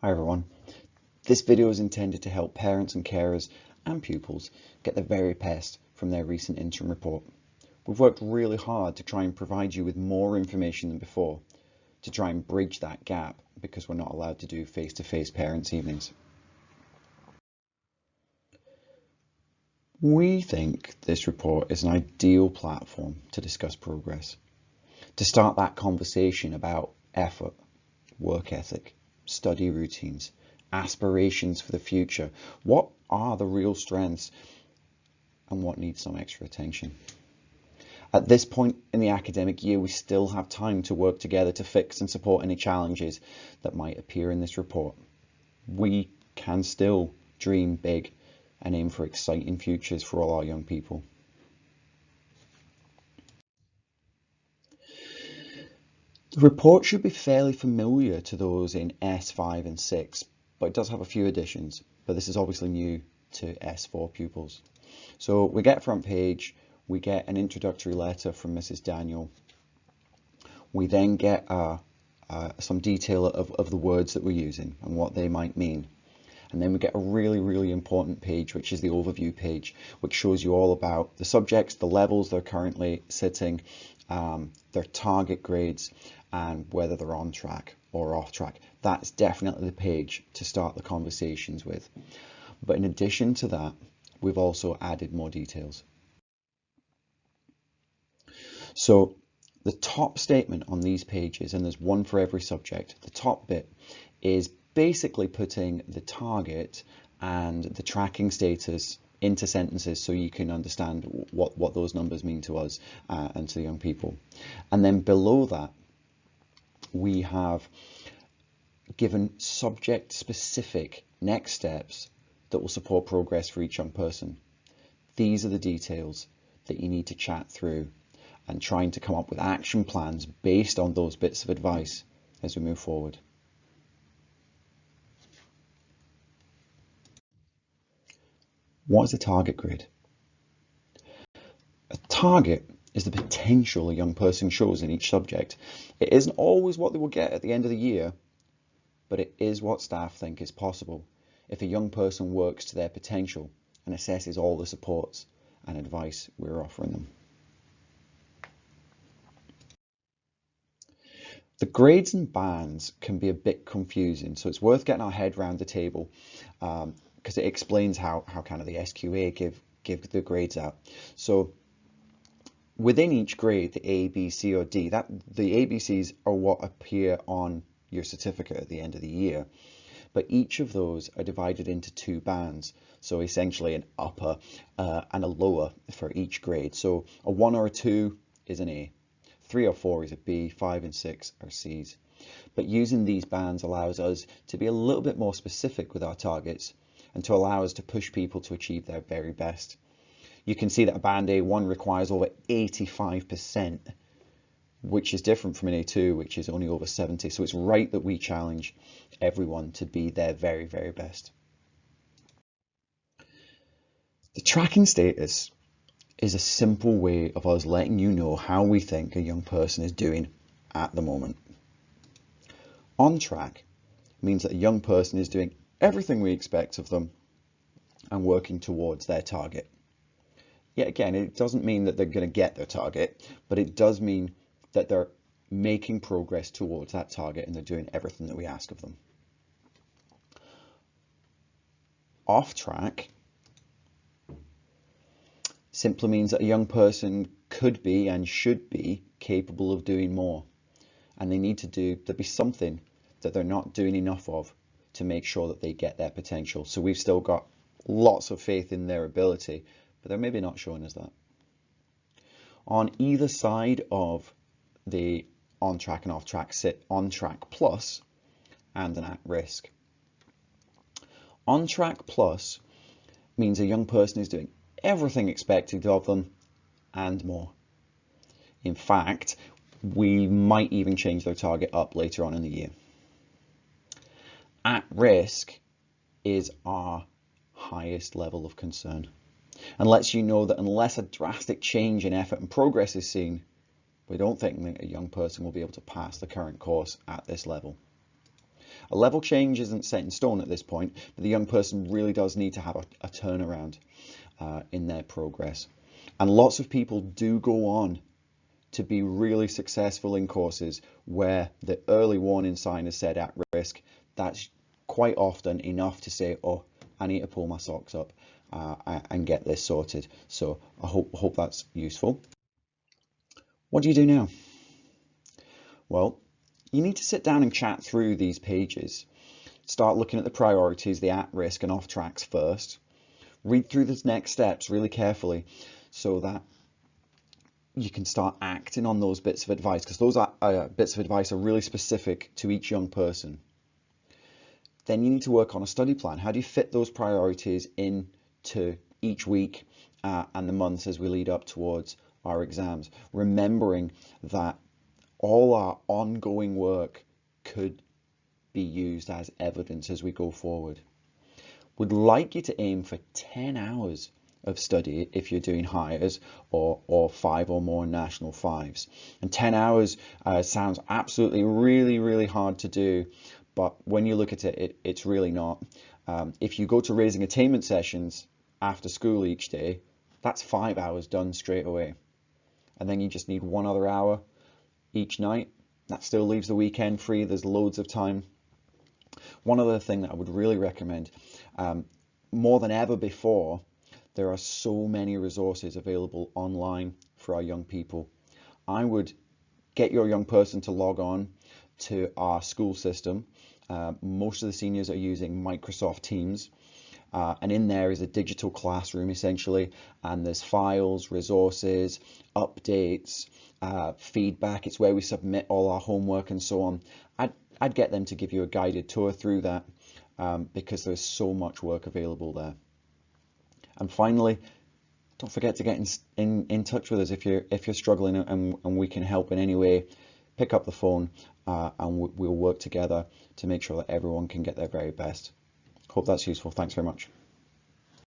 Hi everyone. This video is intended to help parents and carers and pupils get the very best from their recent interim report. We've worked really hard to try and provide you with more information than before, to try and bridge that gap because we're not allowed to do face-to-face parents' evenings. We think this report is an ideal platform to discuss progress, to start that conversation about effort, work ethic, study routines, aspirations for the future. What are the real strengths and what needs some extra attention? At this point in the academic year, we still have time to work together to fix and support any challenges that might appear in this report. We can still dream big and aim for exciting futures for all our young people. The report should be fairly familiar to those in S5 and 6, but it does have a few additions, but this is obviously new to S4 pupils. So we get front page, we get an introductory letter from Mrs. Daniel. We then get some detail of the words that we're using and what they might mean. And then we get a really important page, which is the overview page, which shows you all about the subjects, the levels they're currently sitting, their target grades, and whether they're on track or off track. That's definitely the page to start the conversations with. But in addition to that, we've also added more details. So the top statement on these pages, and there's one for every subject, the top bit is basically putting the target and the tracking status into sentences so you can understand what those numbers mean to us and to the young people. And then below that, we have given subject-specific next steps that will support progress for each young person. These are the details that you need to chat through and trying to come up with action plans based on those bits of advice as we move forward. What is a target grade? A target is the potential a young person shows in each subject. It isn't always what they will get at the end of the year, but it is what staff think is possible if a young person works to their potential and assesses all the supports and advice we're offering them. The grades and bands can be a bit confusing, so it's worth getting our head around the table because it explains how kind of the SQA give the grades out. So within each grade, the A, B, C, or D, the ABCs are what appear on your certificate at the end of the year. But each of those are divided into two bands. So essentially an upper and a lower for each grade. So a 1 or a 2 is an A, 3 or 4 is a B, 5 and 6 are C's. But using these bands allows us to be a little bit more specific with our targets and to allow us to push people to achieve their very best. You can see that a band A1 requires over 85%, which is different from an A2, which is only over 70. So it's right that we challenge everyone to be their very, very best. The tracking status is a simple way of us letting you know how we think a young person is doing at the moment. On track means that a young person is doing everything we expect of them and working towards their target. Yet again, it doesn't mean that they're going to get their target, but it does mean that they're making progress towards that target and they're doing everything that we ask of them. Off track simply means that a young person could be and should be capable of doing more, and they need to there'll be something that they're not doing enough of to make sure that they get their potential. So we've still got lots of faith in their ability, but they're maybe not showing us that. On either side of the on track and off track sit on track plus and an at risk. On track plus means a young person is doing everything expected of them and more. In fact, we might even change their target up later on in the year. At risk is our highest level of concern and lets you know that unless a drastic change in effort and progress is seen, we don't think that a young person will be able to pass the current course at this level. A level change isn't set in stone at this point, but the young person really does need to have a turnaround in their progress. And lots of people do go on to be really successful in courses where the early warning sign is set at risk. That's quite often enough to say, oh, I need to pull my socks up and get this sorted. So I hope that's useful. What do you do now? Well, you need to sit down and chat through these pages. Start looking at the priorities, the at-risk and off-tracks first. Read through the next steps really carefully so that you can start acting on those bits of advice, because those bits of advice are really specific to each young person. Then you need to work on a study plan. How do you fit those priorities into each week and the months as we lead up towards our exams? Remembering that all our ongoing work could be used as evidence as we go forward. Would like you to aim for 10 hours of study if you're doing hires or 5 or more national 5s. And 10 hours sounds absolutely really hard to do, but when you look at it, it's really not. If you go to raising attainment sessions after school each day, that's 5 hours done straight away. And then you just need 1 other hour each night. That still leaves the weekend free. There's loads of time. One other thing that I would really recommend, more than ever before, there are so many resources available online for our young people. I would get your young person to log on to our school system. Most of the seniors are using Microsoft Teams. And in there is a digital classroom essentially, and there's files, resources, updates, feedback. It's where we submit all our homework and so on. I'd get them to give you a guided tour through that because there's so much work available there. And finally, don't forget to get in touch with us if you're struggling and we can help in any way. Pick up the phone and we'll work together to make sure that everyone can get their very best. Hope that's useful. Thanks very much.